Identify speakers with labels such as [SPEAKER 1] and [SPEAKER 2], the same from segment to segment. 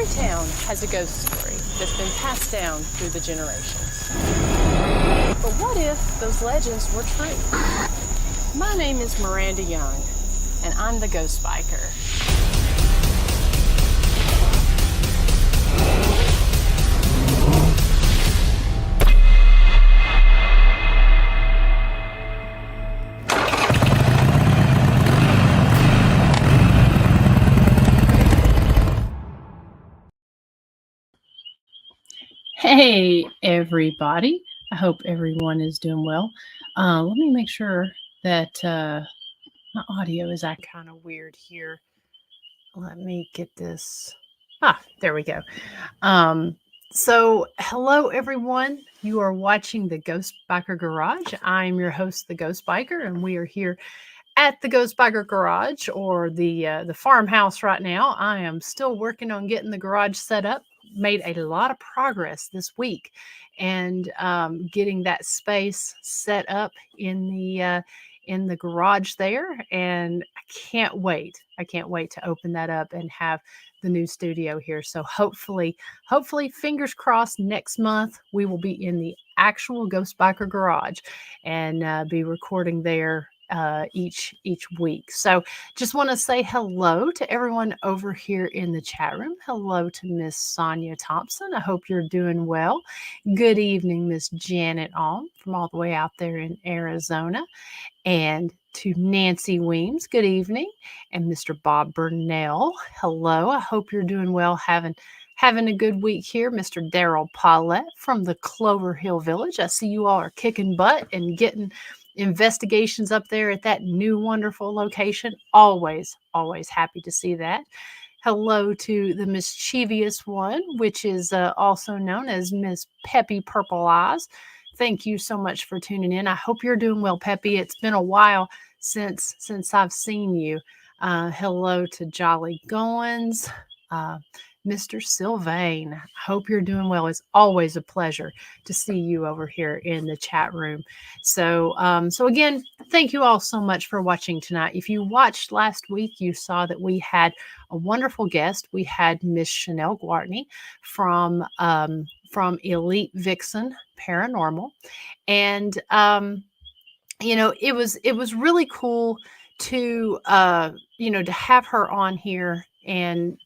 [SPEAKER 1] Every town has a ghost story that's been passed down through the generations. But what if those legends were true? My name is Miranda Young, and I'm the Ghost Biker. Hey, everybody. I hope everyone is doing well. Let me make sure that my audio is acting kind of weird here. Let me get this. There we go. So, hello, everyone. You are watching the Ghost Biker Garage. I'm your host, the Ghost Biker, and we are here at the Ghost Biker Garage, or the farmhouse right now. I am still working on getting the garage set up. Made a lot of progress this week, and getting that space set up in the garage there. And I can't wait. I can't wait to open that up and have the new studio here. So hopefully, fingers crossed, next month we will be in the actual Ghost Biker Garage and be recording there each week. So just want to say hello to everyone over here in the chat room. Hello to Miss Sonia Thompson. I hope you're doing well. Good evening, Miss Janet Alm from all the way out there in Arizona. And to Nancy Weems, good evening. And Mr. Bob Burnell, hello. I hope you're doing well, having a good week here. Mr. Daryl Paulette from the Clover Hill Village. I see you all are kicking butt and getting investigations up there at that new wonderful location. Always happy to see that. Hello to the mischievous one, which is also known as Miss Peppy Purple Eyes. Thank you so much for tuning in. I hope you're doing well, Peppy. It's been a while since I've seen you. Hello to Jolly Goins. Mr. Sylvain, I hope you're doing well. It's always a pleasure to see you over here in the chat room. So again, thank you all so much for watching tonight. If you watched last week, you saw that we had a wonderful guest. We had Miss Chanel Gwartney from Elite Vixen Paranormal, and it was really cool to to have her on here and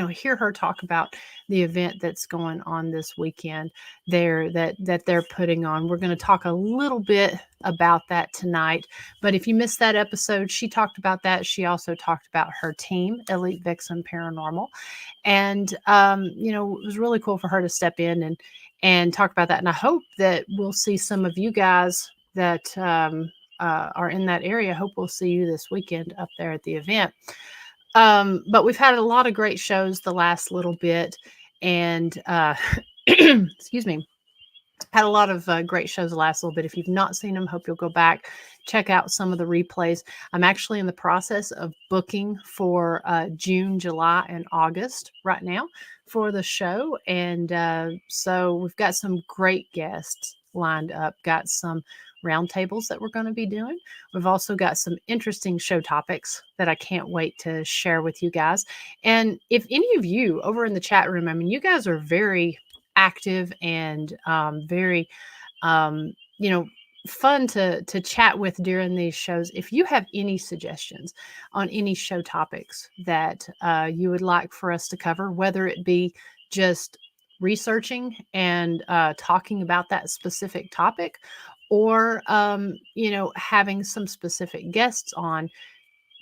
[SPEAKER 1] hear her talk about the event that's going on this weekend there that they're putting on. We're going to talk a little bit about that tonight. But if you missed that episode, she talked about that. She also talked about her team, Elite Vixen Paranormal. And, it was really cool for her to step in and talk about that. And I hope that we'll see some of you guys that are in that area. I hope we'll see you this weekend up there at the event. But we've had a lot of great shows the last little bit, and excuse me, had a lot of great shows the last little bit. If you've not seen them, hope you'll go back, check out some of the replays. I'm actually in the process of booking for June, July, and August right now for the show. And so we've got some great guests lined up, got some roundtables that we're going to be doing. We've also got some interesting show topics that I can't wait to share with you guys. And if any of you over in the chat room, I mean, you guys are very active and very, fun to chat with during these shows. If you have any suggestions on any show topics that you would like for us to cover, whether it be just researching and talking about that specific topic, or having some specific guests on,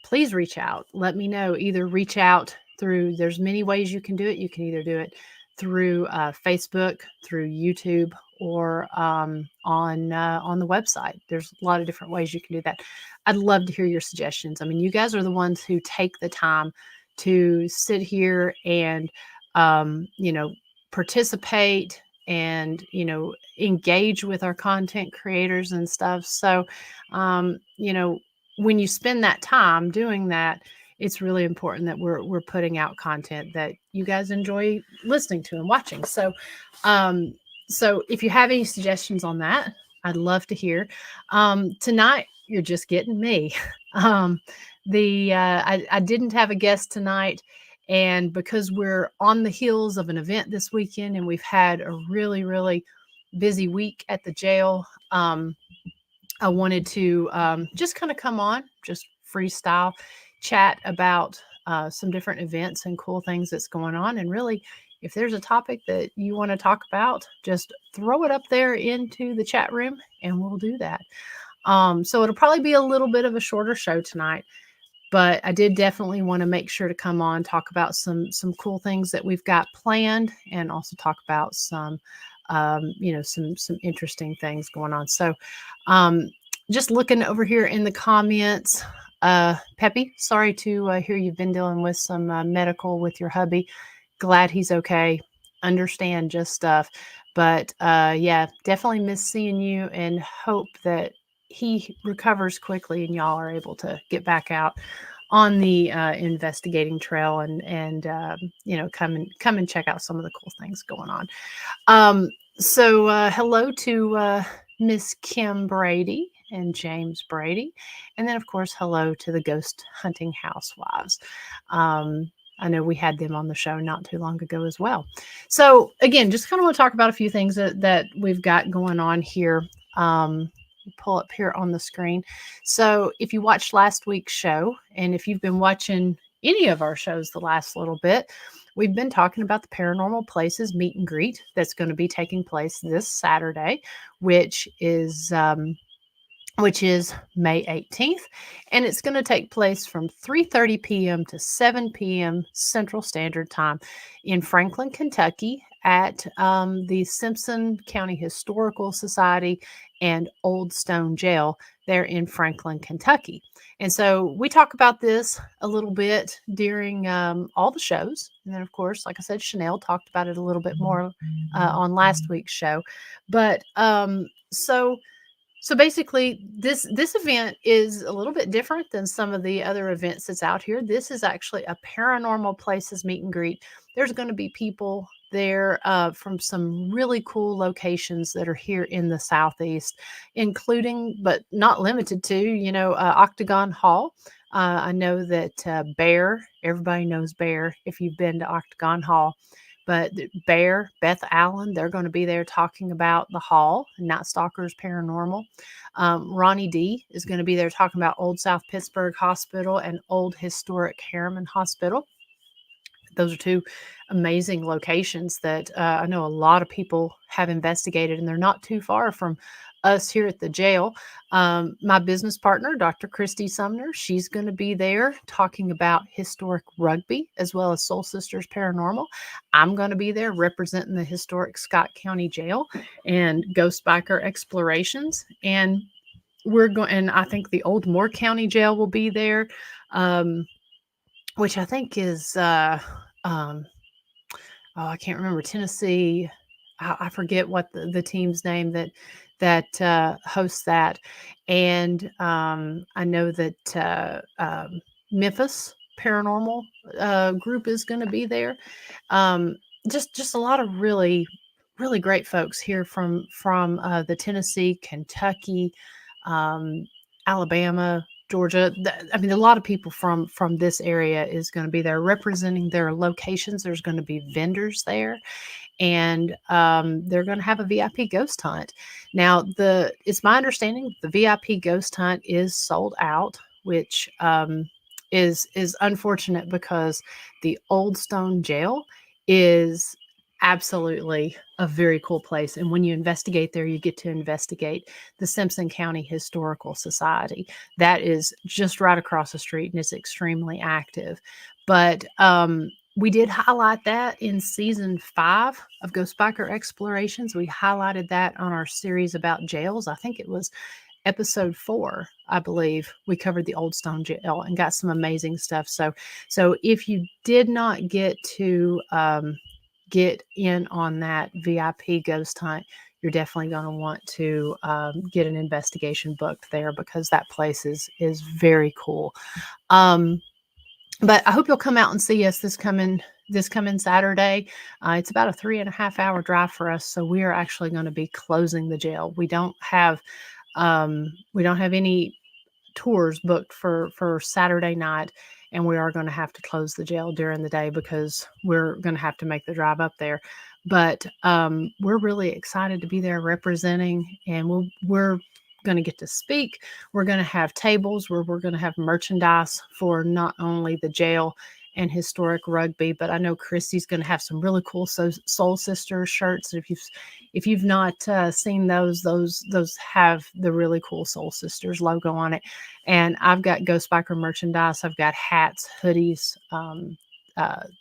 [SPEAKER 1] please reach out. Let me know. Either reach out through, there's many ways you can do it. You can either do it through Facebook, through YouTube, or on the website. There's a lot of different ways you can do that. I'd love to hear your suggestions. I mean, you guys are the ones who take the time to sit here and participate and engage with our content creators and stuff. So when you spend that time doing that, it's really important that we're putting out content that you guys enjoy listening to and watching. So if you have any suggestions on that, I'd love to hear. Tonight you're just getting me. I didn't have a guest tonight, And because we're on the heels of an event this weekend and we've had a really, really busy week at the jail, I wanted to just kind of come on, just freestyle, chat about some different events and cool things that's going on. And really, if there's a topic that you want to talk about, just throw it up there into the chat room and we'll do that. So it'll probably be a little bit of a shorter show tonight, but I did definitely want to make sure to come on, talk about some cool things that we've got planned, and also talk about some some interesting things going on. So just looking over here in the comments, Peppy, sorry to hear you've been dealing with some medical with your hubby. Glad he's okay. Understand just stuff. But yeah, definitely miss seeing you and hope that he recovers quickly and y'all are able to get back out on the investigating trail and come and check out some of the cool things going on. So hello to Miss Kim Brady and James Brady, and then of course hello to the Ghost Hunting Housewives. I know we had them on the show not too long ago as well. So again, just kind of want to talk about a few things that we've got going on here. Pull up here on the screen. So if you watched last week's show, and if you've been watching any of our shows the last little bit, we've been talking about the Paranormal Places meet and greet that's going to be taking place this Saturday, which is May 18th, and it's going to take place from 3:30 p.m. to 7 p.m. Central Standard Time in Franklin, Kentucky at the Simpson County Historical Society and Old Stone Jail there in Franklin, Kentucky. And so we talk about this a little bit during all the shows. And then, of course, like I said, Chanel talked about it a little bit more on last week's show. But so basically, this event is a little bit different than some of the other events that's out here. This is actually a Paranormal Places meet and greet. There's going to be people there from some really cool locations that are here in the Southeast, including, but not limited to, Octagon Hall. I know that Bear, everybody knows Bear if you've been to Octagon Hall. But Bear, Beth Allen, they're going to be there talking about the Hall, Night Stalkers Paranormal. Ronnie D is going to be there talking about Old South Pittsburgh Hospital and Old Historic Harriman Hospital. Those are two amazing locations that I know a lot of people have investigated, and they're not too far from us here at the jail. My business partner, Dr. Christy Sumner, she's going to be there talking about historic rugby as well as Soul Sisters Paranormal. I'm going to be there representing the historic Scott County Jail and Ghost Biker Explorations. And and I think the Old Moore County Jail will be there, which I think is, I can't remember, Tennessee. I forget what the team's name that hosts that. And I know that Memphis Paranormal group is going to be there. Just a lot of really, really great folks here from the Tennessee, Kentucky, Alabama, Georgia. I mean, a lot of people from this area is going to be there representing their locations. There's going to be vendors there, and they're going to have a VIP ghost hunt. Now, it's my understanding the VIP ghost hunt is sold out, which is unfortunate because the Old Stone Jail is absolutely a very cool place. And when you investigate there, you get to investigate the Simpson County Historical Society. That is just right across the street and it's extremely active. But we did highlight that in season 5 of Ghost Biker Explorations. We highlighted that on our series about jails. I think it was episode 4, I believe. We covered the Old Stone Jail and got some amazing stuff. So if you did not get to get in on that VIP ghost hunt, you're definitely going to want to get an investigation booked there because that place is very cool. But I hope you'll come out and see us this coming Saturday. It's about a 3.5-hour drive for us, so we are actually going to be closing the jail. We don't have any tours booked for Saturday night. and we are going to have to close the jail during the day because we're going to have to make the drive up there. But we're really excited to be there representing, and we're going to get to speak. We're going to have tables where we're going to have merchandise for not only the jail and historic rugby, but I know Christy's going to have some really cool Soul Sisters shirts. If you've not seen those have the really cool Soul Sisters logo on it. And I've got Ghost Biker merchandise. I've got hats, hoodies,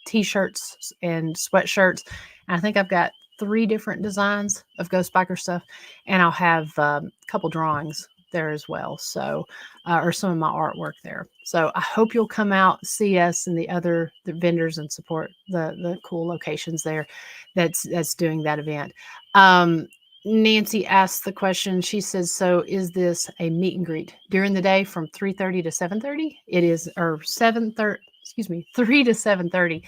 [SPEAKER 1] t-shirts, and sweatshirts. And I think I've got 3 different designs of Ghost Biker stuff, and I'll have a couple drawings there as well. So, or some of my artwork there. So I hope you'll come out, see us and the vendors, and support the cool locations there that's doing that event. Nancy asked the question. She says, so is this a meet and greet during the day from 3:30 to 7:30? It is, or 7:30, excuse me, 3 to 7:30.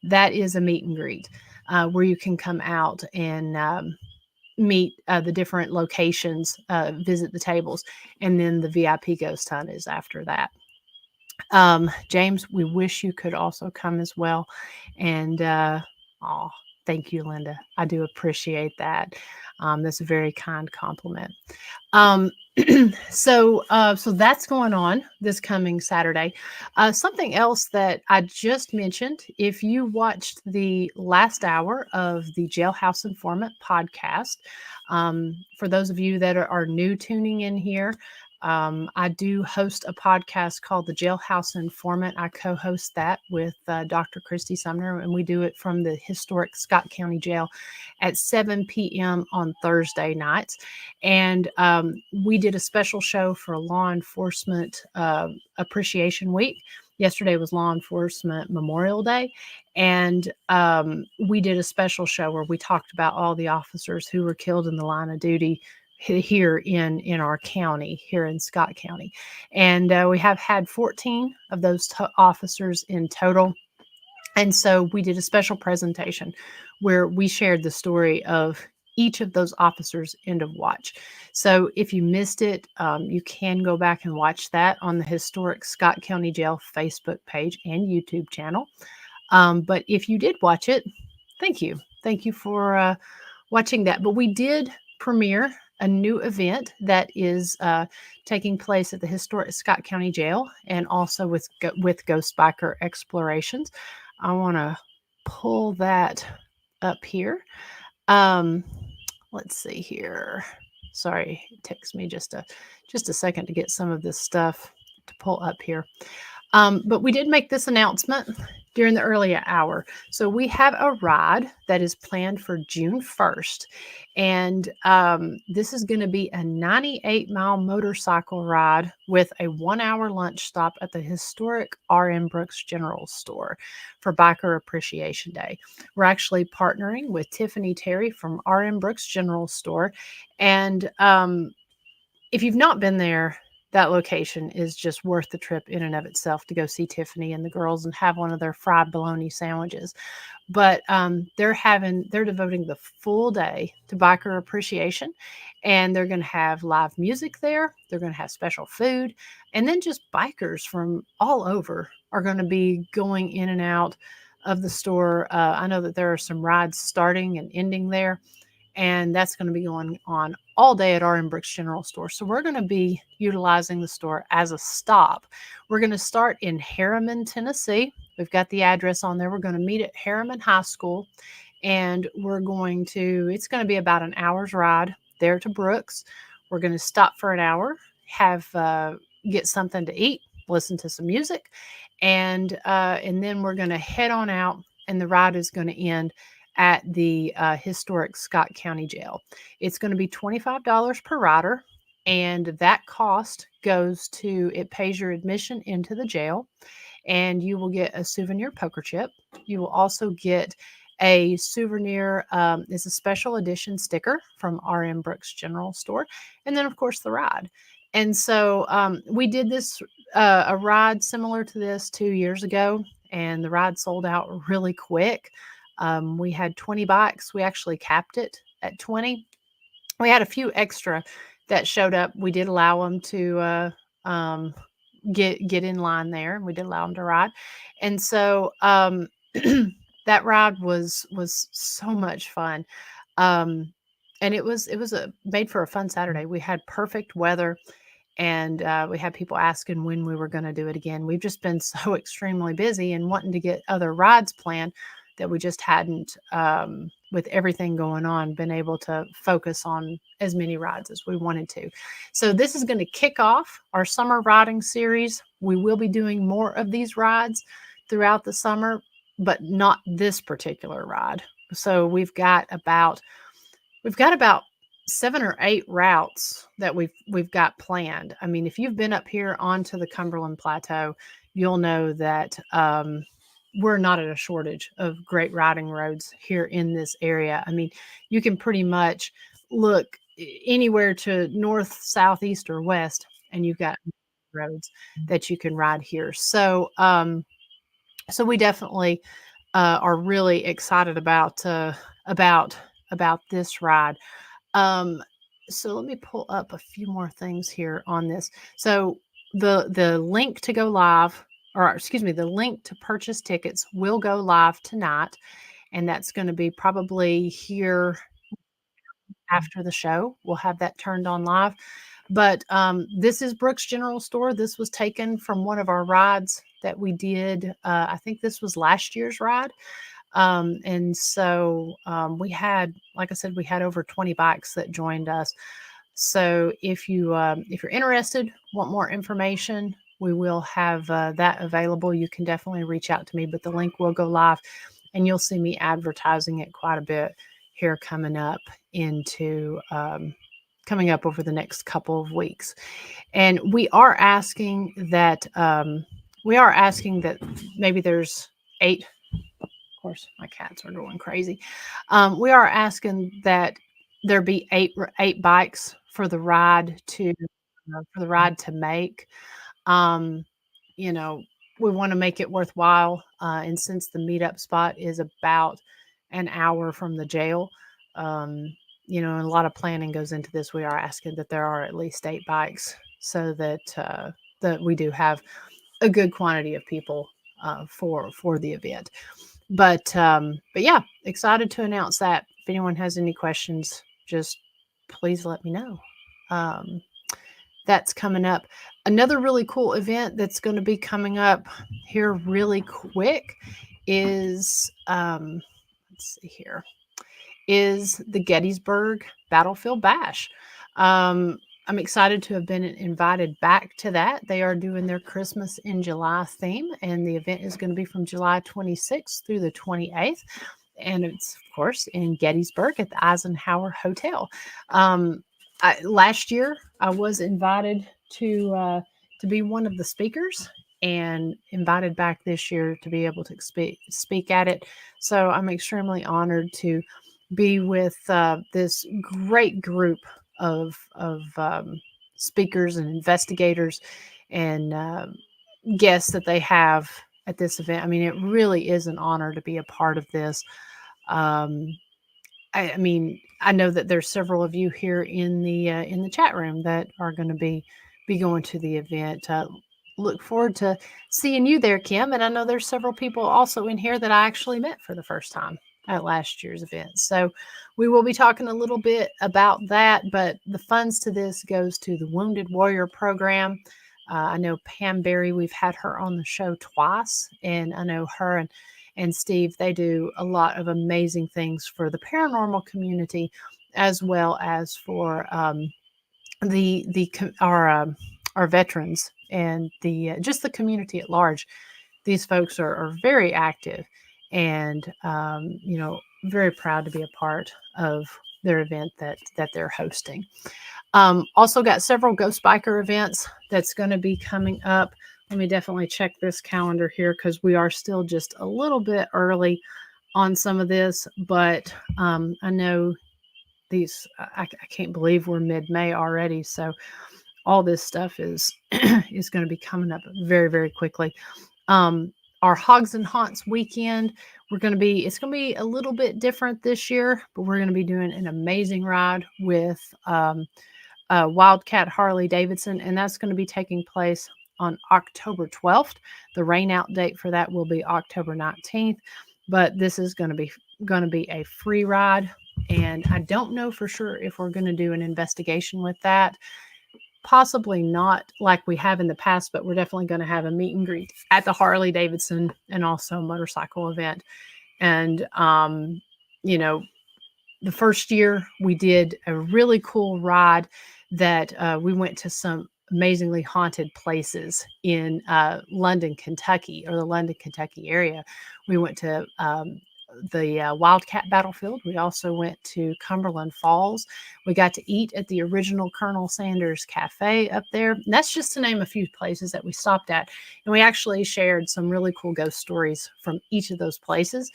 [SPEAKER 1] That is a meet and greet where you can come out and meet the different locations, visit the tables, and then the VIP ghost hunt is after that. James, we wish you could also come as well. And thank you, Linda. I do appreciate that. That's a very kind compliment. So that's going on this coming Saturday. Something else that I just mentioned, if you watched the last hour of the Jailhouse Informant podcast, for those of you that are new tuning in here, I do host a podcast called the Jailhouse Informant. I co-host that with Dr. Christy Sumner, and we do it from the historic Scott County Jail at 7 p.m. on Thursday nights. And we did a special show for Law Enforcement Appreciation Week. Yesterday was Law Enforcement Memorial Day, and we did a special show where we talked about all the officers who were killed in the line of duty here in our county, here in Scott County. And we have had 14 of those officers in total. And so we did a special presentation where we shared the story of each of those officers' end of watch. So if you missed it, you can go back and watch that on the historic Scott County Jail Facebook page and YouTube channel. But if you did watch it, thank you. Thank you for watching that. But we did premiere a new event that is taking place at the historic Scott County Jail, and also with Ghost Biker Explorations. I want to pull that up here. Let's see here. Sorry, it takes me just a second to get some of this stuff to pull up here. But we did make this announcement during the early hour. So we have a ride that is planned for June 1st. And this is going to be a 98-mile motorcycle ride with a 1-hour lunch stop at the historic R.M. Brooks General Store for Biker Appreciation Day. We're actually partnering with Tiffany Terry from R.M. Brooks General Store. And if you've not been there, that location is just worth the trip in and of itself to go see Tiffany and the girls and have one of their fried bologna sandwiches. But they're devoting the full day to biker appreciation, and they're going to have live music there. They're going to have special food, and then just bikers from all over are going to be going in and out of the store. I know that there are some rides starting and ending there, and that's going to be going on all day at R.M. Brooks General Store. So we're going to be utilizing the store as a stop. We're going to start in Harriman, Tennessee. We've got the address on there. We're going to meet at Harriman High School, and it's going to be about an hour's ride there to Brooks. We're going to stop for an hour, get something to eat, listen to some music, and then we're going to head on out, and the ride is going to end at the historic Scott County Jail. It's going to be $25 per rider, and that cost pays your admission into the jail, and you will get a souvenir poker chip. You will also get a souvenir, it's a special edition sticker from R.M. Brooks General Store, and then of course the ride. And so we did a ride similar to this 2 years ago, and the ride sold out really quick. We had 20 bikes. We actually capped it at 20. We had a few extra that showed up. We did allow them to get in line there, and we did allow them to ride. And so that ride was so much fun. Um, and it was a made for a fun Saturday. We had perfect weather, and we had people asking when we were going to do it again. We've just been so extremely busy and wanting to get other rides planned that we just hadn't, with everything going on, been able to focus on as many rides as we wanted to. So this is going to kick off our summer riding series. We will be doing more of these rides throughout the summer, but not this particular ride. So we've got about 7 or 8 routes that we've got planned. I mean, if you've been up here onto the Cumberland Plateau, you'll know that we're not at a shortage of great riding roads here in this area. I mean, you can pretty much look anywhere to north, south, east, or west, and you've got roads that you can ride here. So we definitely are really excited about this ride. Um, so let me pull up a few more things here on this. So the link to go live, or excuse me, the link to purchase tickets will go live tonight, and that's going to be probably here after the show. We'll have that turned on live. But this is Brooks General Store. This was taken from one of our rides that we did. I think this was last year's ride. And so we had, like I said, we had over 20 bikes that joined us. So if you're interested, want more information, we will have that available. You can definitely reach out to me, but the link will go live, and you'll see me advertising it quite a bit here coming up over the next couple of weeks. And we are asking that maybe there's 8. Of course, my cats are going crazy. We are asking that there be 8 bikes for the ride to make. Um, you know, we want to make it worthwhile, and since the meetup spot is about an hour from the jail, and a lot of planning goes into this. We are asking that there are at least 8 bikes, so that we do have a good quantity of people for the event. But yeah, excited to announce that. If anyone has any questions, just please let me know. That's coming up. Another really cool event that's going to be coming up here really quick is let's see here, is the Gettysburg Battlefield Bash. I'm excited to have been invited back to that. They are doing their Christmas in July theme, and the event is going to be from July 26th through the 28th. And it's, of course, in Gettysburg at the Eisenhower Hotel. Last year, I was invited to be one of the speakers, and invited back this year to be able to speak at it. So I'm extremely honored to be with this great group of speakers and investigators and guests that they have at this event. I mean, it really is an honor to be a part of this. I mean, I know that there's several of you here in the chat room that are going to be going to the event. Look forward to seeing you there, Kim. And I know there's several people also in here that I actually met for the first time at last year's event. So we will be talking a little bit about that, but the funds to this goes to the Wounded Warrior Program. I know Pam Berry, we've had her on the show twice, and I know her and Steve, they do a lot of amazing things for the paranormal community, as well as for our veterans and just the community at large. These folks are very active, and very proud to be a part of their event that they're hosting. Also got several Ghost Biker events that's going to be coming up. Let me definitely check this calendar here, because we are still just a little bit early on some of this, but I know these, I can't believe we're mid-May already. So all this stuff is is going to be coming up very, very quickly. Our Hogs and Haunts weekend, it's going to be a little bit different this year, but we're going to be doing an amazing ride with Wildcat Harley Davidson, and that's going to be taking place on October 12th. The rain out date for that will be October 19th, but this is going to be a free ride. And I don't know for sure if we're going to do an investigation with that. Possibly not like we have in the past, but we're definitely going to have a meet and greet at the Harley Davidson and also motorcycle event. And, you know, the first year we did a really cool ride that we went to some amazingly haunted places in London, Kentucky, or the London, Kentucky area. We went to the Wildcat Battlefield. We also went to Cumberland Falls. We got to eat at the original Colonel Sanders Cafe up there. And that's just to name a few places that we stopped at. And we actually shared some really cool ghost stories from each of those places.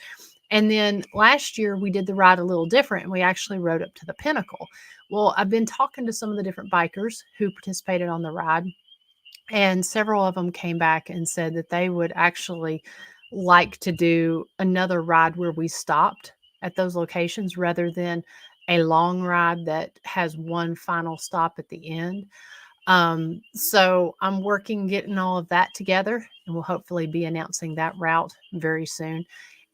[SPEAKER 1] And then last year we did the ride a little different and we actually rode up to the Pinnacle. Well, I've been talking to some of the different bikers who participated on the ride, and several of them came back and said that they would actually like to do another ride where we stopped at those locations rather than a long ride that has one final stop at the end. So I'm working getting all of that together, and we'll hopefully be announcing that route very soon.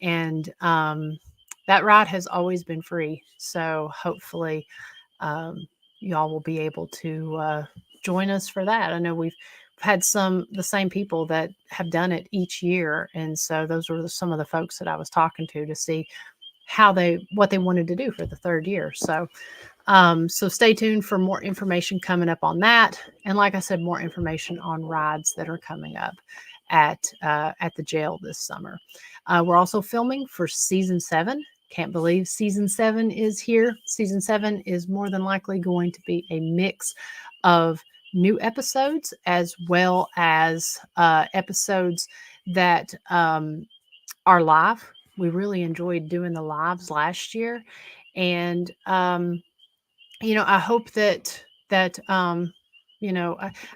[SPEAKER 1] And that ride has always been free, so hopefully y'all will be able to join us for that. I know we've had the same people that have done it each year, and so those were some of the folks that I was talking to see what they wanted to do for the third year. So stay tuned for more information coming up on that. And like I said, more information on rides that are coming up at the jail this summer. We're also filming for season 7. Can't believe season 7 is here. Season 7 is more than likely going to be a mix of new episodes as well as episodes that are live. We really enjoyed doing the lives last year. And I hope that I'd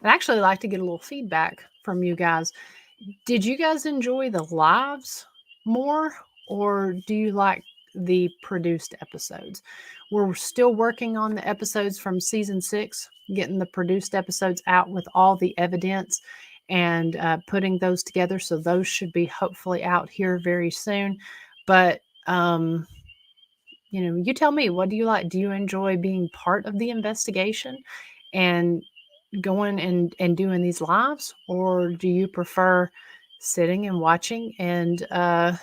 [SPEAKER 1] actually like to get a little feedback from you guys. Did you guys enjoy the lives more, or do you like the produced episodes? We're still working on the episodes from season 6, getting the produced episodes out with all the evidence and putting those together. So those should be hopefully out here very soon. But you tell me, what do you like? Do you enjoy being part of the investigation and going and doing these lives, or do you prefer sitting and watching and kind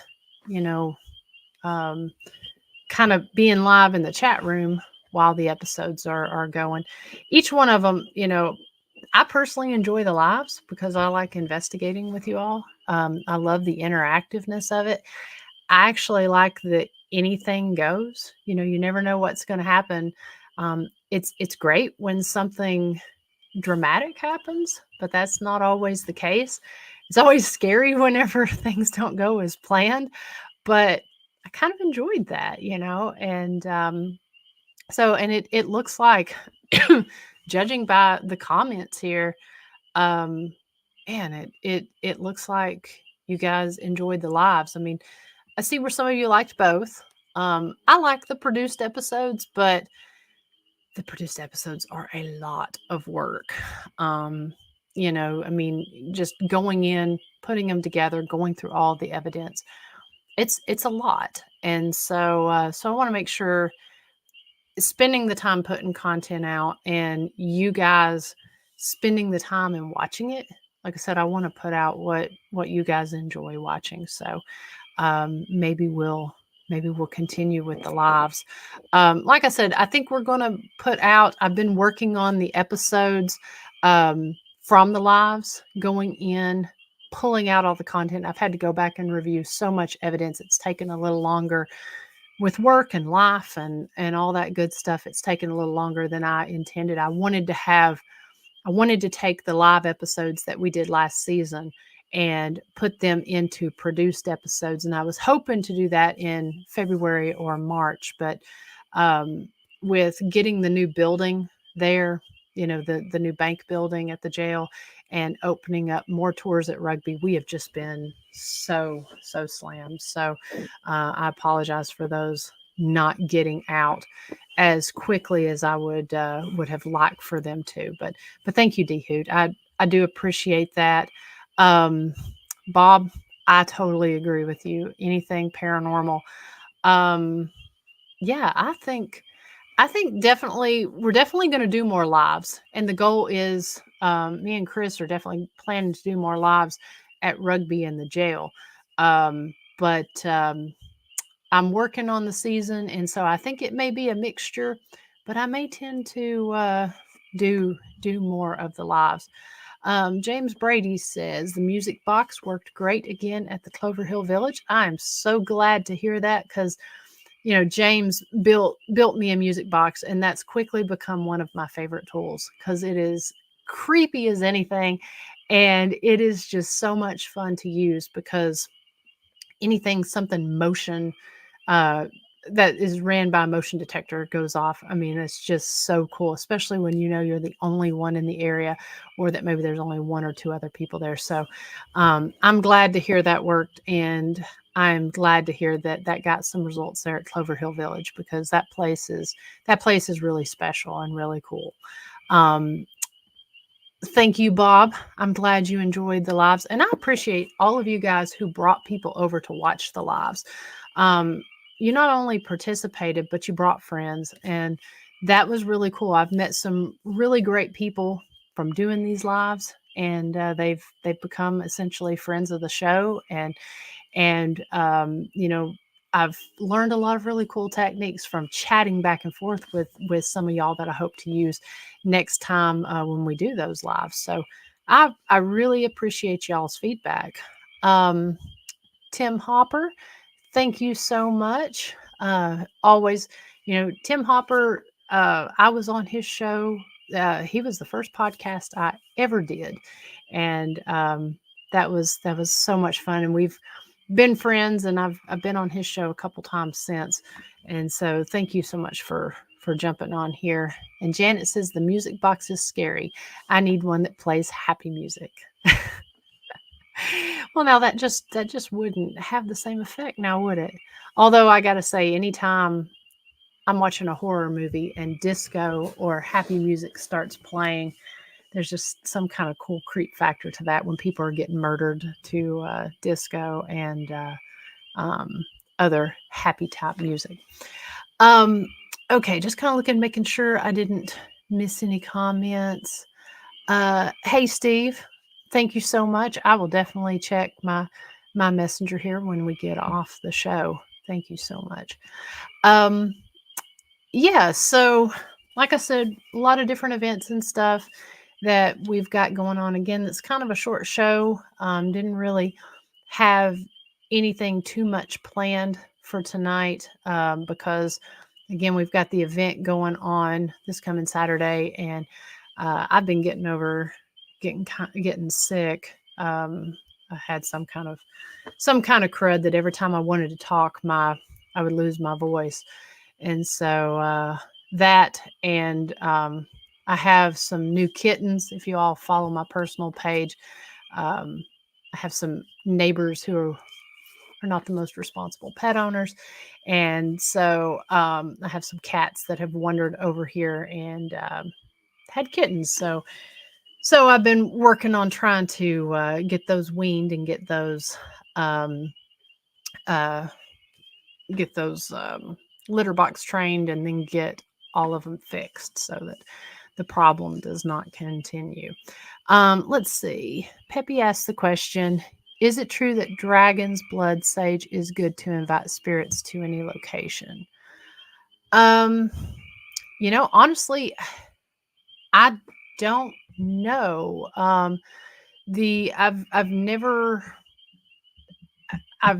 [SPEAKER 1] of being live in the chat room while the episodes are going? Each one of them, I personally enjoy the lives because I like investigating with you all. I love the interactiveness of it. I actually like that anything goes. You never know what's going to happen. It's great when something dramatic happens, but that's not always the case. It's always scary whenever things don't go as planned, but I kind of enjoyed that, and it looks like, judging by the comments here, man, it looks like you guys enjoyed the lives. I mean, I see where some of you liked both. I like the produced episodes, but the produced episodes are a lot of work. Just going in, putting them together, going through all the evidence, it's a lot. And so I want to make sure spending the time putting content out and you guys spending the time and watching it. Like I said, I want to put out what you guys enjoy watching. So maybe we'll continue with the lives. Like I said, I think we're going to put out, I've been working on the episodes from the lives, going in, pulling out all the content. I've had to go back and review so much evidence. It's taken a little longer with work and life and all that good stuff. It's taken a little longer than I intended. I wanted to take the live episodes that we did last season and put them into produced episodes. And I was hoping to do that in February or March, but with getting the new building there, the new bank building at the jail and opening up more tours at Rugby, we have just been so slammed. So I apologize for those not getting out as quickly as I would have liked for them to. But thank you, D Hoot. I I do appreciate that. Um, Bob, I totally agree with you. Anything paranormal. Um, yeah, I think definitely we're definitely going to do more lives, and the goal is me and Chris are definitely planning to do more lives at rugby in the jail. But I'm working on the season, and so I think it may be a mixture, but I may tend to do more of the lives. James Brady says the music box worked great again at the Clover Hill Village. I am so glad to hear that because James built me a music box, and that's quickly become one of my favorite tools because it is creepy as anything, and it is just so much fun to use because anything something motion uh, that is ran by a motion detector goes off. I mean, it's just so cool, especially when you're the only one in the area, or that maybe there's only one or two other people there. So I'm glad to hear that worked, and I'm glad to hear that that got some results there at Clover Hill Village because that place is really special and really cool. Um, Thank you, Bob. I'm glad you enjoyed the lives, and I appreciate all of you guys who brought people over to watch the lives. Um, you not only participated, but you brought friends, and that was really cool. I've met some really great people from doing these lives, and they've become essentially friends of the show, and I've learned a lot of really cool techniques from chatting back and forth with some of y'all that I hope to use next time when we do those lives. So I really appreciate y'all's feedback. um, Tim Hopper, thank you so much. Always, Tim Hopper, I was on his show. He was the first podcast I ever did, and that was so much fun. And we've been friends, and I've been on his show a couple times since. And so, thank you so much for jumping on here. And Janet says the music box is scary. I need one that plays happy music. Well, now that just wouldn't have the same effect now, would it? Although I gotta say, anytime I'm watching a horror movie and disco or happy music starts playing, there's just some kind of cool creep factor to that when people are getting murdered to disco and um, other happy type music. Um, okay, just kind of looking, making sure I didn't miss any comments. Hey, Steve, thank you so much. I will definitely check my messenger here when we get off the show. Thank you so much. Um, yeah, so like I said, a lot of different events and stuff that we've got going on. Again, it's kind of a short show. Didn't really have anything too much planned for tonight because, again, we've got the event going on this coming Saturday, and I've been getting sick. I had some kind of crud that every time I wanted to talk, I would lose my voice, and so that and I have some new kittens. If you all follow my personal page, um, I have some neighbors who are not the most responsible pet owners, and so I have some cats that have wandered over here and had kittens. So I've been working on trying to get those weaned and um, uh, get those litter box trained, and then get all of them fixed so that the problem does not continue. Let's see. Peppy asked the question: is it true that dragon's blood sage is good to invite spirits to any location? Um, honestly, I don't know. The I've never, I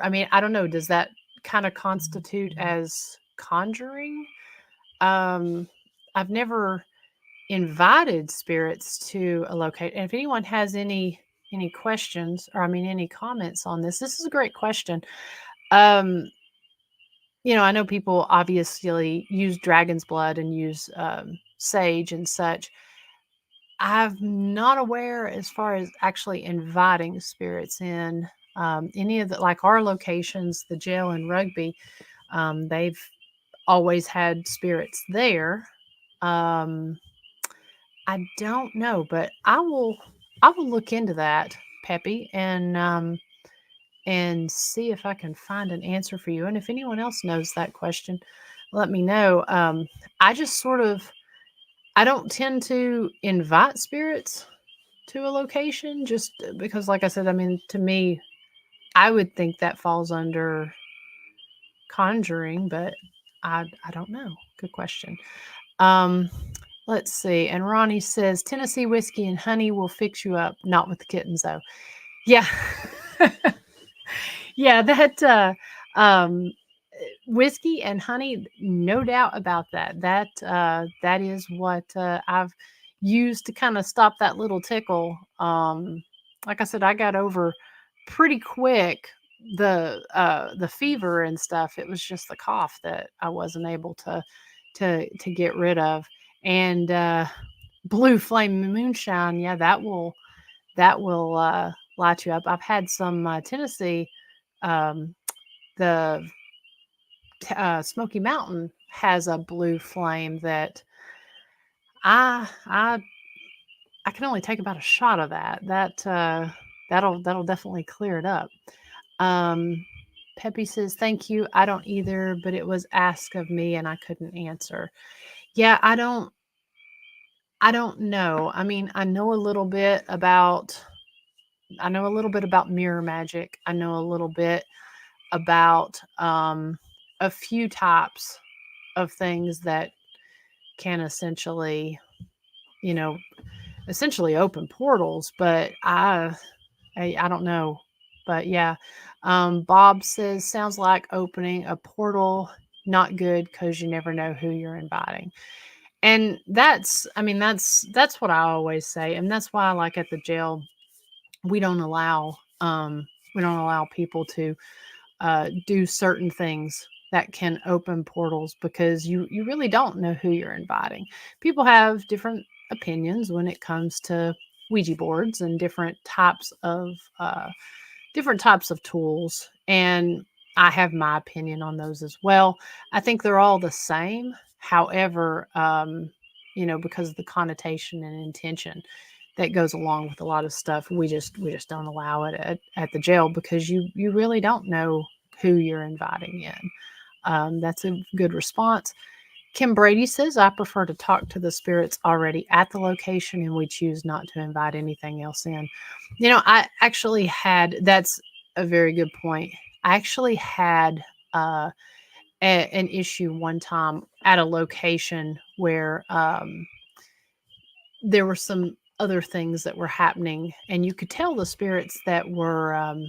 [SPEAKER 1] mean, I don't know, does that kind of constitute as conjuring? Um, I've never invited spirits to a location. And if anyone has any questions, or I mean any comments on this is a great question. Um, I know people obviously use dragon's blood and use sage and such. I'm not aware as far as actually inviting spirits in. Any of the, like our locations, the jail and rugby, they've always had spirits there. Um, I don't know, but I will look into that, Peppy, and see if I can find an answer for you. And if anyone else knows that question, let me know. I just sort of I don't tend to invite spirits to a location just because, like I said, I mean, to me, I would think that falls under conjuring, but I don't know. Good question. Um, let's see. And Ronnie says Tennessee whiskey and honey will fix you up, not with the kittens though. Yeah. Yeah, that whiskey and honey, no doubt about that. That is what I've used to kind of stop that little tickle. Like I said, I got over pretty quick the fever and stuff. It was just the cough that I wasn't able to get rid of. And blue flame moonshine, yeah, that will light you up. I've had some Tennessee. Um, the Smoky Mountain has a blue flame that I I I can only take about a shot of that. That'll definitely clear it up. Um, Peppy says, "Thank you. I don't either, but it was asked of me and I couldn't answer." Yeah, I don't know. I mean, I know a little bit about mirror magic. I know a little bit about a few types of things that can you know, essentially open portals, but I don't know. But yeah, Bob says sounds like opening a portal. Not good because you never know who you're inviting. And that's what I always say, and that's why, like at the jail, we don't allow people to do certain things that can open portals because you really don't know who you're inviting. People have different opinions when it comes to Ouija boards and different types of tools, and I have my opinion on those as well. I think they're all the same. However, because of the connotation and intention that goes along with a lot of stuff, we just don't allow it at the jail because you really don't know who you're inviting in. That's a good response. Kim Brady says, I prefer to talk to the spirits already at the location and we choose not to invite anything else in. I actually that's a very good point. I actually had an issue one time at a location where there were some other things that were happening, and you could tell the spirits that were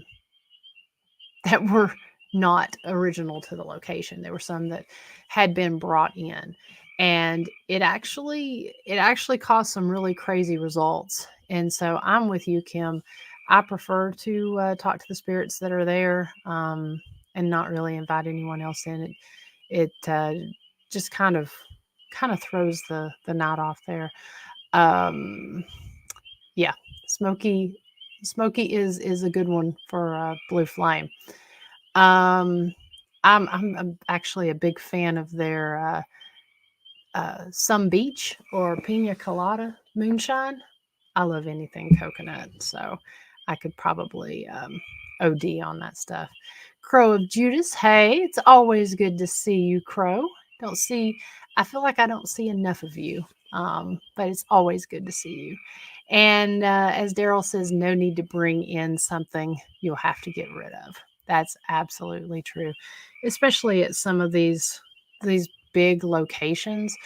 [SPEAKER 1] not original to the location. There were some that had been brought in, and it actually caused some really crazy results. And so I'm with you, Kim. I prefer to talk to the spirits that are there, and not really invite anyone else in. It just kind of throws the night off there. Um, yeah, Smoky Smoky is a good one for Blue Flame. Um, I'm actually a big fan of their Some Beach or Pina Colada moonshine. I love anything coconut, so I could probably OD on that stuff. Crow of Judas, hey, it's always good to see you, Crow. Don't see, I feel like I don't see enough of you, but it's always good to see you. And as Daryl says, no need to bring in something you'll have to get rid of. That's absolutely true, especially at some of these big locations.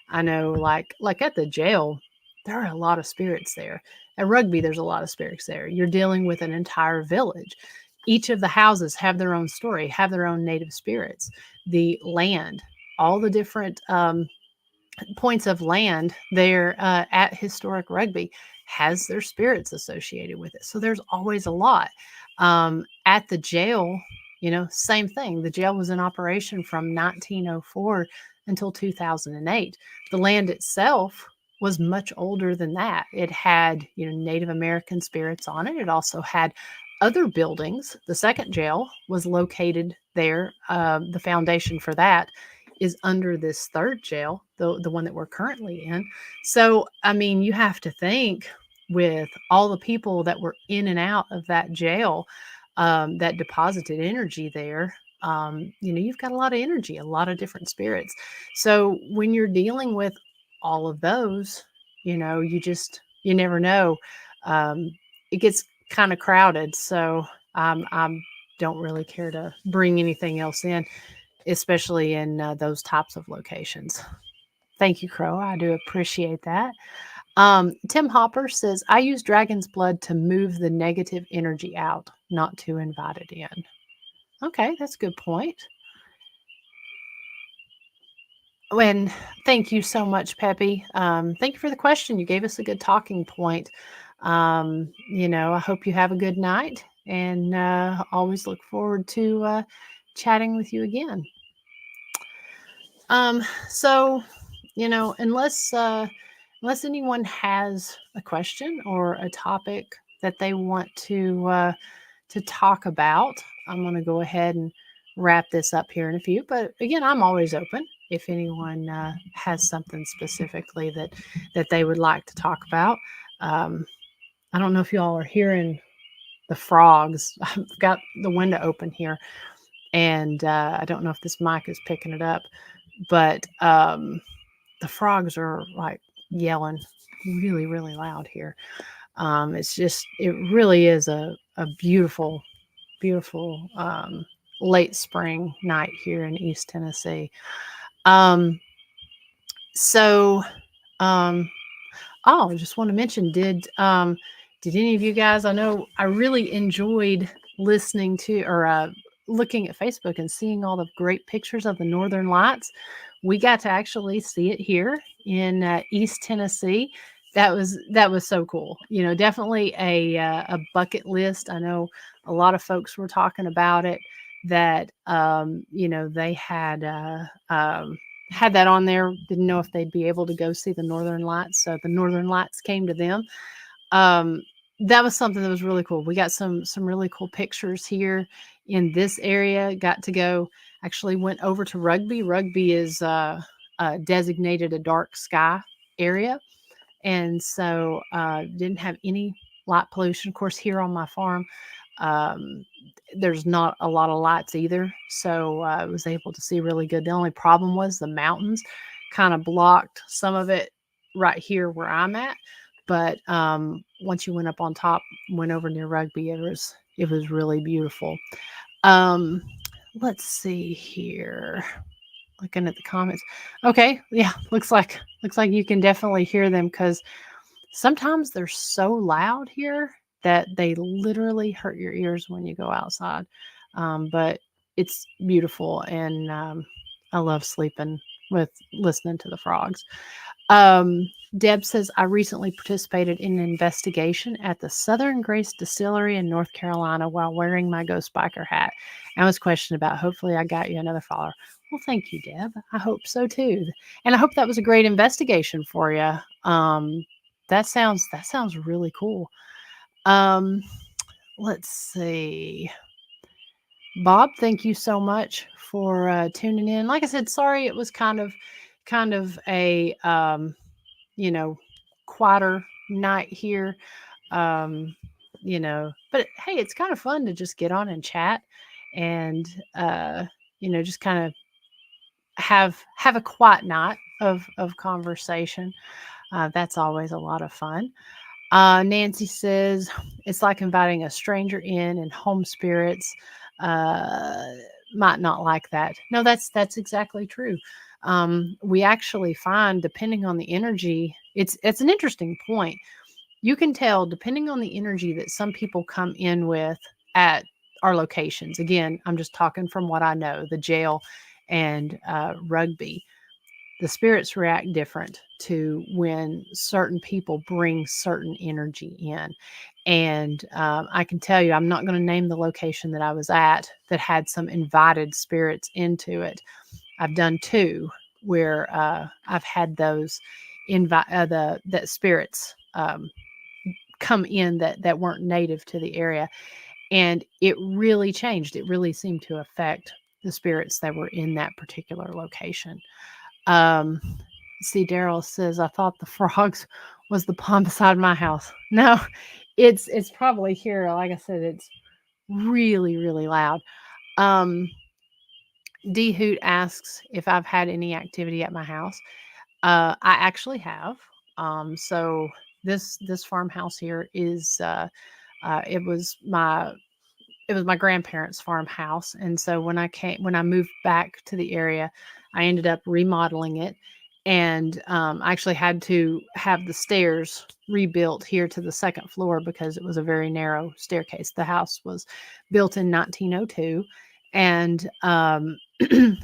[SPEAKER 1] I know, like at the jail, there are a lot of spirits there. At Rugby, there's a lot of spirits there. You're dealing with an entire village. Each of the houses have their own story, have their own native spirits. The land, all the different points of land there at historic Rugby has their spirits associated with it. So there's always a lot. At the jail, same thing. The jail was in operation from 1904 until 2008. The land itself was much older than that. It had, Native American spirits on it. It also had other buildings. The second jail was located there. The foundation for that is under this third jail, the one that we're currently in. So, I mean, you have to think with all the people that were in and out of that jail that deposited energy there. You've got a lot of energy, a lot of different spirits. So when you're dealing with all of those, you never know. It gets kind of crowded. So I don't really care to bring anything else in, especially in those types of locations. Thank you, Crow. I do appreciate that. Tim Hopper says, I use dragon's blood to move the negative energy out, not to invite it in. Okay, that's a good point. And thank you so much, Peppy. Thank you for the question. You gave us a good talking point. I hope you have a good night, and always look forward to chatting with you again. So, unless anyone has a question or a topic that they want to talk about, I'm going to go ahead and wrap this up here in a few. But again, I'm always open if anyone has something specifically that they would like to talk about. I don't know if you all are hearing the frogs. I've got the window open here, and I don't know if this mic is picking it up, but the frogs are like yelling really, really loud here. It really is a beautiful, beautiful late spring night here in East Tennessee. I just want to mention, did any of you guys, I know I really enjoyed listening to or looking at Facebook and seeing all the great pictures of the Northern Lights. We got to actually see it here in East Tennessee. That was so cool. Definitely a bucket list. I know a lot of folks were talking about it, that they had that on there. Didn't know if they'd be able to go see the Northern Lights, so the Northern Lights came to them. That was something that was really cool. We got some really cool pictures here in this area. Got to go. Actually went over to Rugby. Rugby is designated a dark sky area, and so didn't have any light pollution. Of course, here on my farm, there's not a lot of lights either, so I was able to see really good. The only problem was the mountains kind of blocked some of it right here where I'm at. But once you went up on top, went over near Rugby, it was really beautiful. Let's see here. Looking at the comments. Okay, yeah, looks like you can definitely hear them, because sometimes they're so loud here that they literally hurt your ears when you go outside. But it's beautiful, and I love sleeping with listening to the frogs. Deb says, I recently participated in an investigation at the Southern Grace Distillery in North Carolina while wearing my Ghost Biker hat. I was questioned about, hopefully I got you another follower. Well, thank you, Deb. I hope so too. And I hope that was a great investigation for you. That sounds really cool. Let's see. Bob, thank you so much for tuning in. Like I said, sorry it was kind of a quieter night here. But hey, it's kind of fun to just get on and chat and just kind of have a quiet night of conversation. That's always a lot of fun. Nancy says, it's like inviting a stranger in, and home spirits might not like that. No, that's exactly true. We actually find, depending on the energy, it's an interesting point. You can tell, depending on the energy that some people come in with at our locations. Again, I'm just talking from what I know, the jail and Rugby. The spirits react different to when certain people bring certain energy in. And I can tell you, I'm not going to name the location that I was at that had some invited spirits into it. I've done two where I've had those that spirits come in that weren't native to the area. And it really changed. It really seemed to affect the spirits that were in that particular location. Um, see, Daryl says, I thought the frogs was the pond beside my house. No, it's probably here. Like I said, it's really, really loud. Um, D Hoot asks if I've had any activity at my house. I actually have. So this farmhouse here is it was my grandparents' farmhouse, and so when I moved back to the area, I ended up remodeling it, and I actually had to have the stairs rebuilt here to the second floor because it was a very narrow staircase. The house was built in 1902, and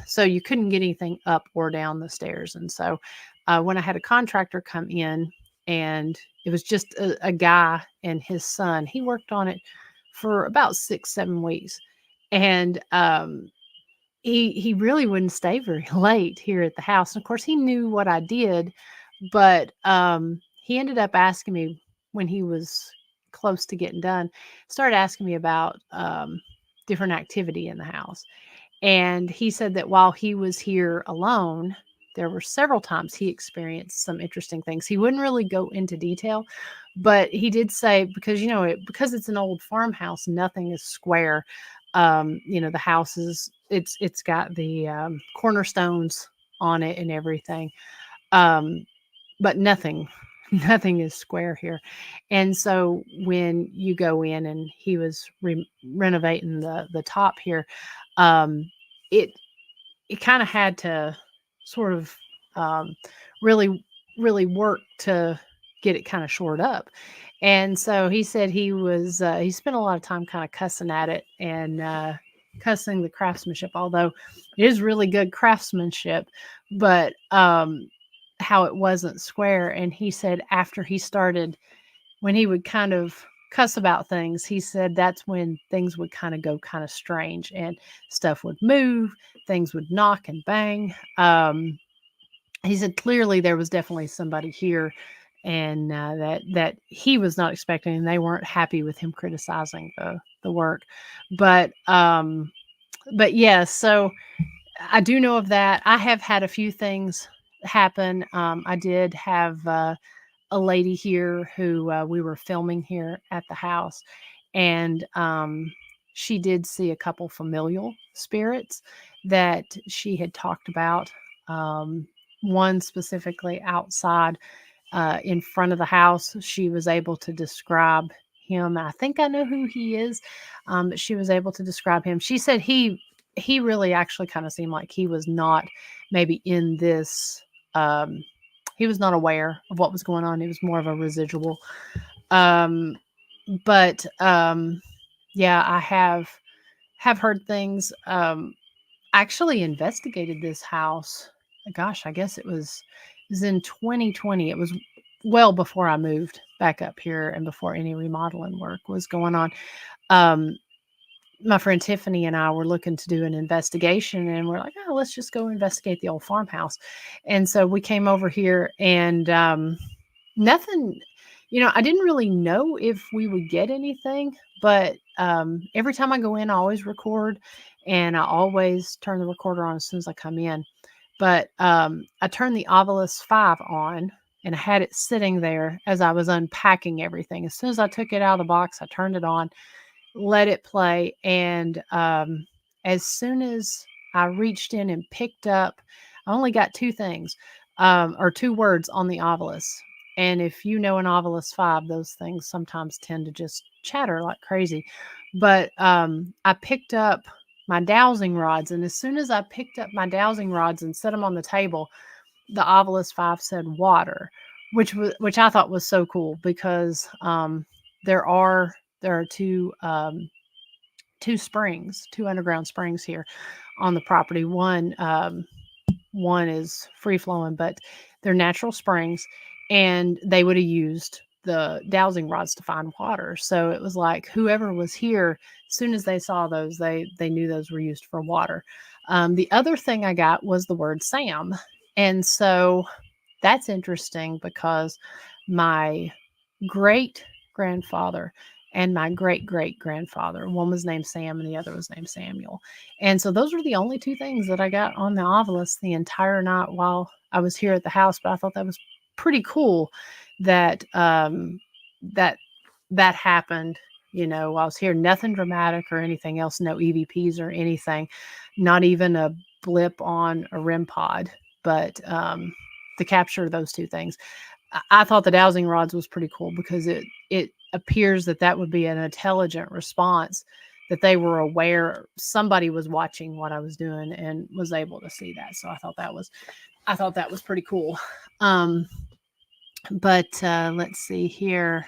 [SPEAKER 1] so you couldn't get anything up or down the stairs. And so when I had a contractor come in, and it was just a guy and his son, he worked on it for about 6-7 weeks, and he really wouldn't stay very late here at the house. And of course, he knew what I did, but he ended up asking me when he was close to getting done, started asking me about different activity in the house. And he said that while he was here alone, there were several times he experienced some interesting things. He wouldn't really go into detail, but he did say, because because it's an old farmhouse, nothing is square. The house it's got the cornerstones on it and everything, but nothing nothing is square here. And so when you go in, and he was renovating the top here, um, it it kind of had to sort of really really work to get it kind of shored up. And so he said he spent a lot of time kind of cussing at it, and cussing the craftsmanship, although it is really good craftsmanship, but how it wasn't square. And he said after he started, when he would kind of cuss about things, he said that's when things would kind of go kind of strange, and stuff would move, things would knock and bang. He said clearly there was definitely somebody here, and that he was not expecting, and they weren't happy with him criticizing the work. But yeah, so I do know of that. I have had a few things happen. I did have a lady here who we were filming here at the house, and she did see a couple familial spirits that she had talked about. One specifically outside in front of the house. She was able to describe him. I think I know who he is, but she was able to describe him. She said he really actually kind of seemed like he was not maybe in this. He was not aware of what was going on. It was more of a residual. Um, but yeah, I have heard things. Actually investigated this house. Gosh, I guess it was in 2020. It was well before I moved back up here and before any remodeling work was going on. Um, my friend Tiffany and I were looking to do an investigation, and we're like, oh, let's just go investigate the old farmhouse. And so we came over here, and nothing, I didn't really know if we would get anything, but every time I go in, I always record, and I always turn the recorder on as soon as I come in. But I turned the Ovilus 5 on, and I had it sitting there as I was unpacking everything. As soon as I took it out of the box, I turned it on, let it play, and as soon as I reached in and picked up, I only got two things, or two words on the Ovilus. And if you know an Ovilus 5, those things sometimes tend to just chatter like crazy. But I picked up my dowsing rods, and as soon as I picked up my dowsing rods and set them on the table, the Ovilus 5 said water, which I thought was so cool, because there are two springs, two underground springs here on the property. One is free flowing, but they're natural springs, and they would have used the dowsing rods to find water. So it was like whoever was here, as soon as they saw those, they knew those were used for water. The other thing I got was the word Sam, and so that's interesting because my great grandfather and my great-great-grandfather. One was named Sam and the other was named Samuel. And so those were the only two things that I got on the obelisk the entire night while I was here at the house. But I thought that was pretty cool that that that happened, while I was here. Nothing dramatic or anything else, no EVPs or anything, not even a blip on a REM pod, but to capture those two things. I thought the dowsing rods was pretty cool because it appears that would be an intelligent response, that they were aware somebody was watching what I was doing and was able to see that. So I thought that was pretty cool. But let's see here.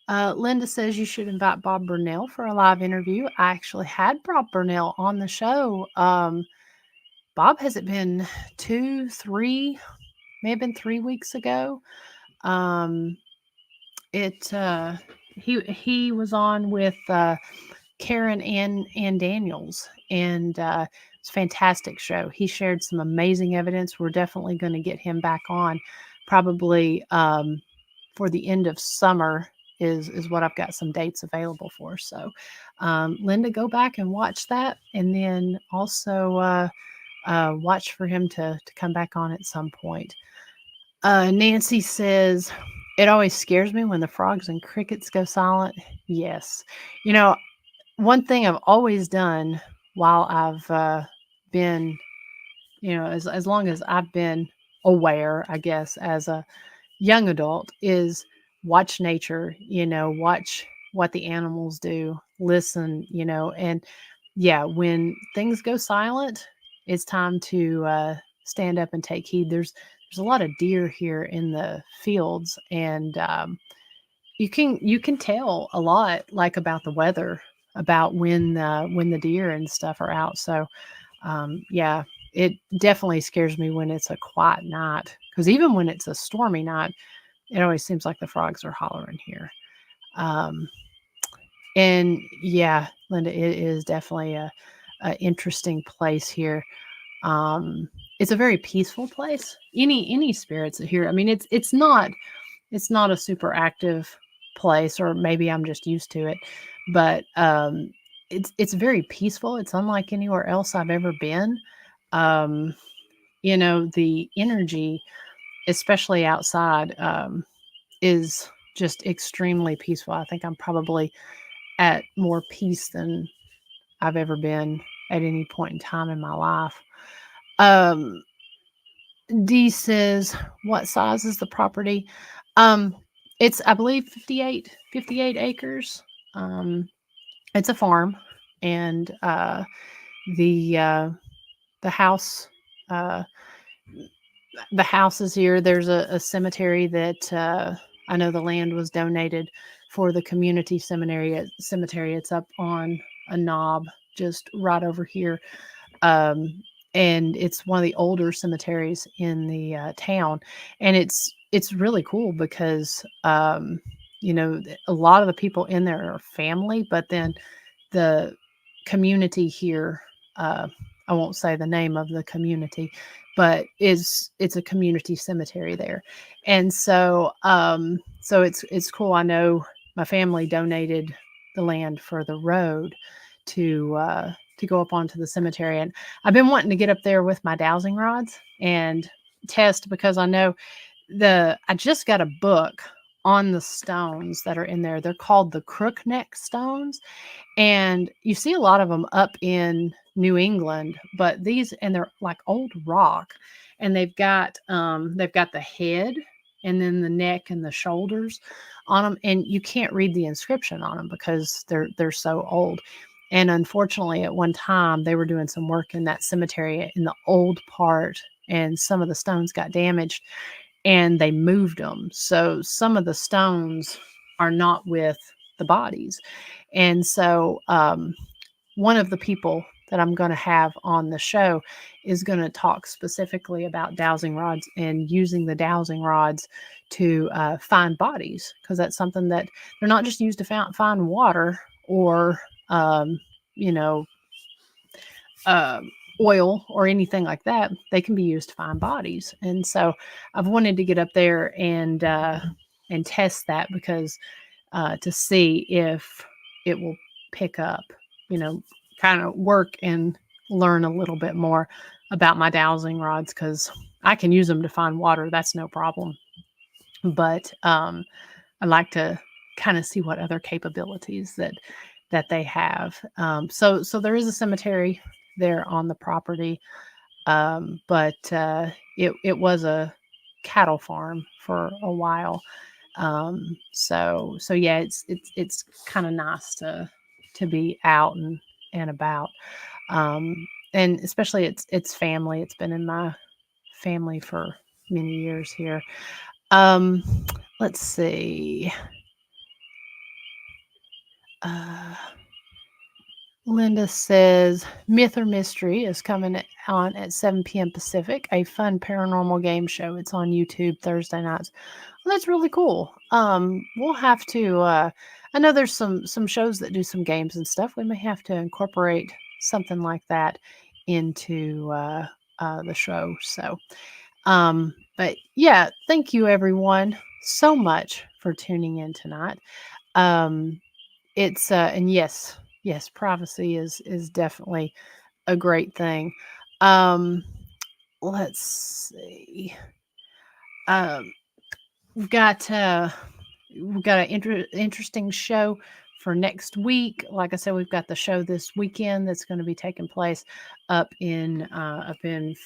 [SPEAKER 1] Linda says you should invite Bob Burnell for a live interview. I actually had Bob Burnell on the show. Bob, has it been 2, 3, may have been 3 weeks ago? He was on with Karen and Daniels, and it's a fantastic show. He shared some amazing evidence. We're definitely going to get him back on, probably for the end of summer is what I've got some dates available for. So, Linda, go back and watch that, and then also watch for him to come back on at some point. Nancy says, it always scares me when the frogs and crickets go silent. Yes. One thing I've always done while I've been, as long as I've been aware, I guess, as a young adult, is watch nature, watch what the animals do, listen, and yeah, when things go silent, it's time to stand up and take heed. There's a lot of deer here in the fields, and you can tell a lot, like, about the weather, about when the deer and stuff are out. So yeah, it definitely scares me when it's a quiet night, because even when it's a stormy night, it always seems like the frogs are hollering here. And yeah, Linda, it is definitely a interesting place here. It's a very peaceful place. Any spirits here. I mean, it's not a super active place, or maybe I'm just used to it, but it's very peaceful. It's unlike anywhere else I've ever been. The energy, especially outside, is just extremely peaceful. I think I'm probably at more peace than I've ever been at any point in time in my life. D says, what size is the property? It's, I believe, 58 acres. It's a farm, and the house, the house is here. There's a cemetery that I know the land was donated for the community cemetery. It's up on a knob just right over here. And it's one of the older cemeteries in the town, and it's really cool because a lot of the people in there are family, but then the community here, I won't say the name of the community, but it's a community cemetery there. And so so it's cool. I know my family donated the land for the road to go up onto the cemetery, and I've been wanting to get up there with my dowsing rods and test, because I know I just got a book on the stones that are in there. They're called the crookneck stones, and you see a lot of them up in New England, but and they're like old rock, and they've got the head and then the neck and the shoulders on them, and you can't read the inscription on them because they're so old. And unfortunately, at one time, they were doing some work in that cemetery in the old part, and some of the stones got damaged, and they moved them. So some of the stones are not with the bodies. And so one of the people that I'm going to have on the show is going to talk specifically about dowsing rods and using the dowsing rods to find bodies, because that's something that they're not just used to find water or oil or anything like that. They can be used to find bodies. And so I've wanted to get up there and test that, because to see if it will pick up, kind of work and learn a little bit more about my dowsing rods, because I can use them to find water. That's no problem. But I like to kind of see what other capabilities that they have. So there is a cemetery there on the property, but it was a cattle farm for a while. So yeah, it's kind of nice to be out and about. And especially it's family. It's been in my family for many years here. Um, let's see. Uh, Linda says Myth or Mystery is coming on at 7 p.m. Pacific, a fun paranormal game show. It's on YouTube Thursday nights. Well, that's really cool. We'll have to. I know there's some shows that do some games and stuff. We may have to incorporate something like that into the show. So, but yeah, thank you everyone so much for tuning in tonight. Um, it's and yes, privacy is definitely a great thing. Um, let's see. Um, we've got an interesting show for next week. Like I said, we've got the show this weekend that's going to be taking place up in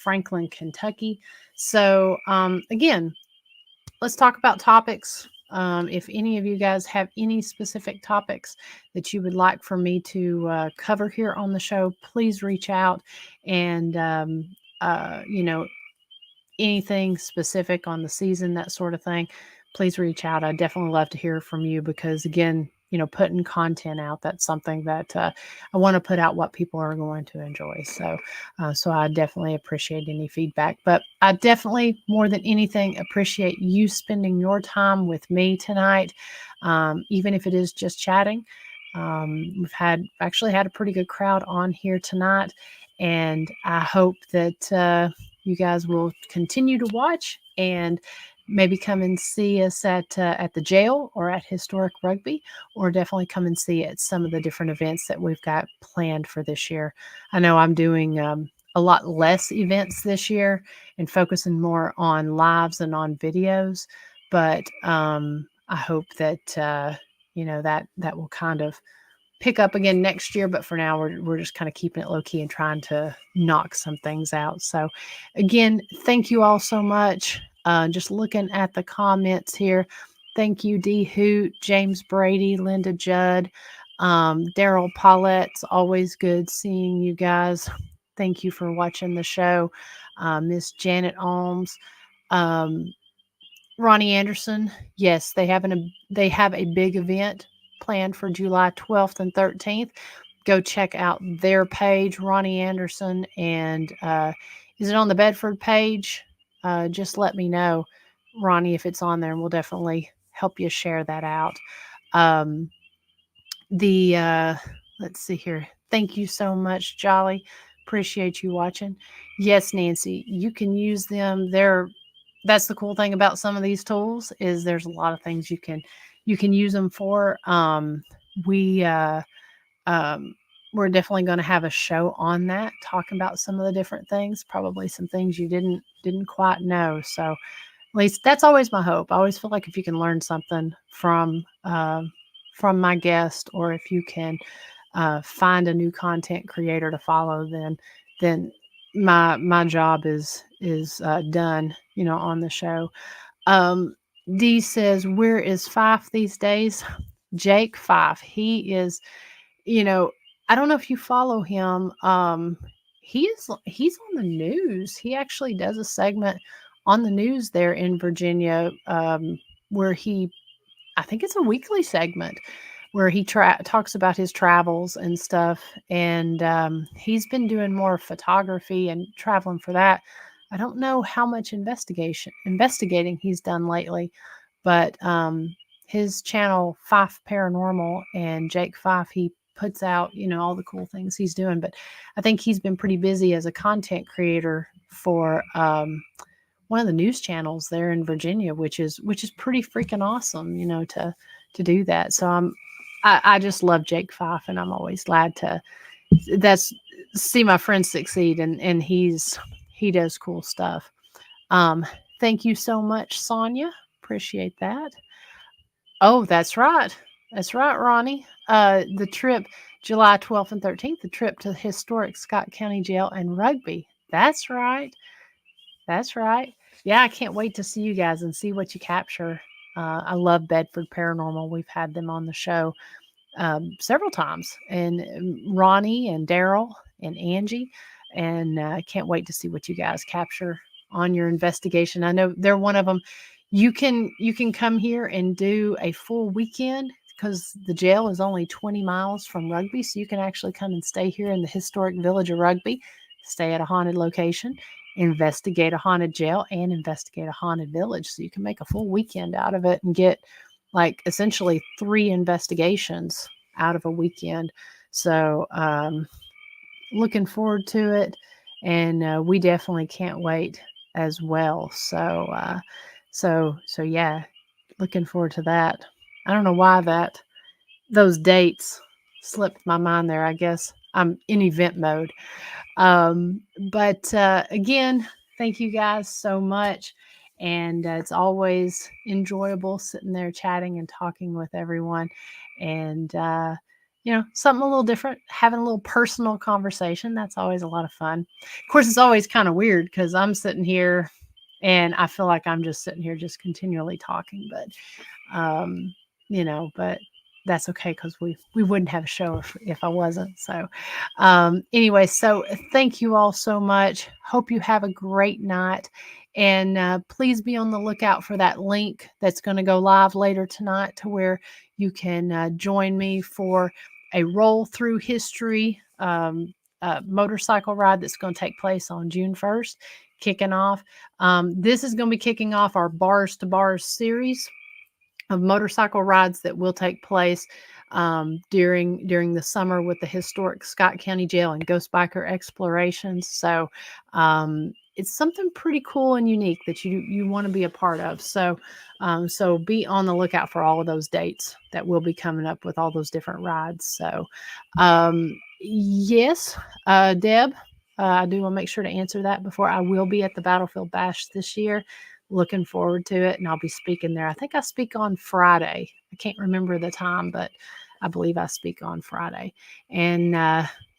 [SPEAKER 1] Franklin, Kentucky. So again, let's talk about topics. If any of you guys have any specific topics that you would like for me to cover here on the show, please reach out. And anything specific on the season, that sort of thing, please reach out. I definitely love to hear from you, because again, putting content out, that's something that I want to put out what people are going to enjoy. So I definitely appreciate any feedback, but I definitely, more than anything, appreciate you spending your time with me tonight, even if it is just chatting. We've actually had a pretty good crowd on here tonight, and I hope that you guys will continue to watch and maybe come and see us at the jail or at Historic Rugby, or definitely come and see at some of the different events that we've got planned for this year. I know I'm doing a lot less events this year and focusing more on lives and on videos, but I hope that that will kind of pick up again next year. But for now, we're just kind of keeping it low key and trying to knock some things out. So again, thank you all so much. Just looking at the comments here. Thank you, D Hoot, James Brady, Linda Judd, Daryl Paulette. It's always good seeing you guys. Thank you for watching the show. Miss Janet Alms, Ronnie Anderson. Yes, they have a big event planned for July 12th and 13th. Go check out their page, Ronnie Anderson. And is it on the Bedford page? Just let me know, Ronnie, if it's on there, and we'll definitely help you share that out. Let's see here. Thank you so much, Jolly. Appreciate you watching. Yes, Nancy, you can use them. That's the cool thing about some of these tools, is there's a lot of things you can use them for. We we're definitely going to have a show on that, talking about some of the different things, probably some things you didn't quite know. So at least that's always my hope. I always feel like if you can learn something from my guest, or if you can find a new content creator to follow, then my job is done, on the show. D says, where is Fife these days? Jake Fife. He is, I don't know if you follow him. He's on the news. He actually does a segment on the news there in Virginia, where I think it's a weekly segment where he talks about his travels and stuff. And he's been doing more photography and traveling for that. I don't know how much investigating he's done lately, but his channel, Fife Paranormal, and Jake Fife, he puts out, all the cool things he's doing. But I think he's been pretty busy as a content creator for one of the news channels there in Virginia, which is pretty freaking awesome, do that. So I just love Jake Fife, and I'm always glad to see my friend succeed, and he does cool stuff. Thank you so much, Sonia. Appreciate that. Oh, that's right. That's right, Ronnie. The trip, July 12th and 13th, the trip to the historic Scott County Jail and Rugby. That's right. That's right. Yeah, I can't wait to see you guys and see what you capture. I love Bedford Paranormal. We've had them on the show several times, and Ronnie and Daryl and Angie, and I can't wait to see what you guys capture on your investigation. I know they're one of them. You can come here and do a full weekend because the jail is only 20 miles from Rugby, so you can actually come and stay here in the historic village of Rugby, stay at a haunted location, investigate a haunted jail, and investigate a haunted village. So you can make a full weekend out of it and get like essentially 3 investigations out of a weekend. So looking forward to it, and we definitely can't wait as well. So yeah, looking forward to that. I don't know why those dates slipped my mind there. I guess I'm in event mode. But again, thank you guys so much. And it's always enjoyable sitting there chatting and talking with everyone. And, something a little different, having a little personal conversation. That's always a lot of fun. Of course, it's always kind of weird because I'm sitting here and I feel like I'm just sitting here just continually talking. But that's okay because we wouldn't have a show if I wasn't. So anyway, so thank you all so much. Hope you have a great night. And please be on the lookout for that link that's going to go live later tonight to where you can join me for a roll through history motorcycle ride that's going to take place on June 1st, kicking off. This is going to be kicking off our Bars to Bars series of motorcycle rides that will take place during the summer with the historic Scott County Jail and Ghost Biker Explorations. So it's something pretty cool and unique that you want to be a part of. So be on the lookout for all of those dates that will be coming up with all those different rides. So yes, Deb, I do want to make sure to answer that before. I will be at the Battlefield Bash this year. Looking forward to it, and I'll be speaking there. I think I speak on Friday. I can't remember the time, but I believe I speak on Friday. And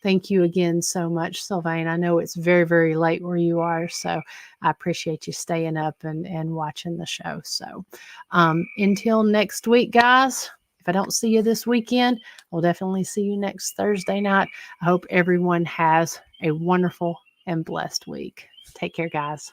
[SPEAKER 1] thank you again so much, Sylvain. I know it's very, very late where you are, so I appreciate you staying up and watching the show. So until next week, guys, if I don't see you this weekend, I'll definitely see you next Thursday night. I hope everyone has a wonderful and blessed week. Take care, guys.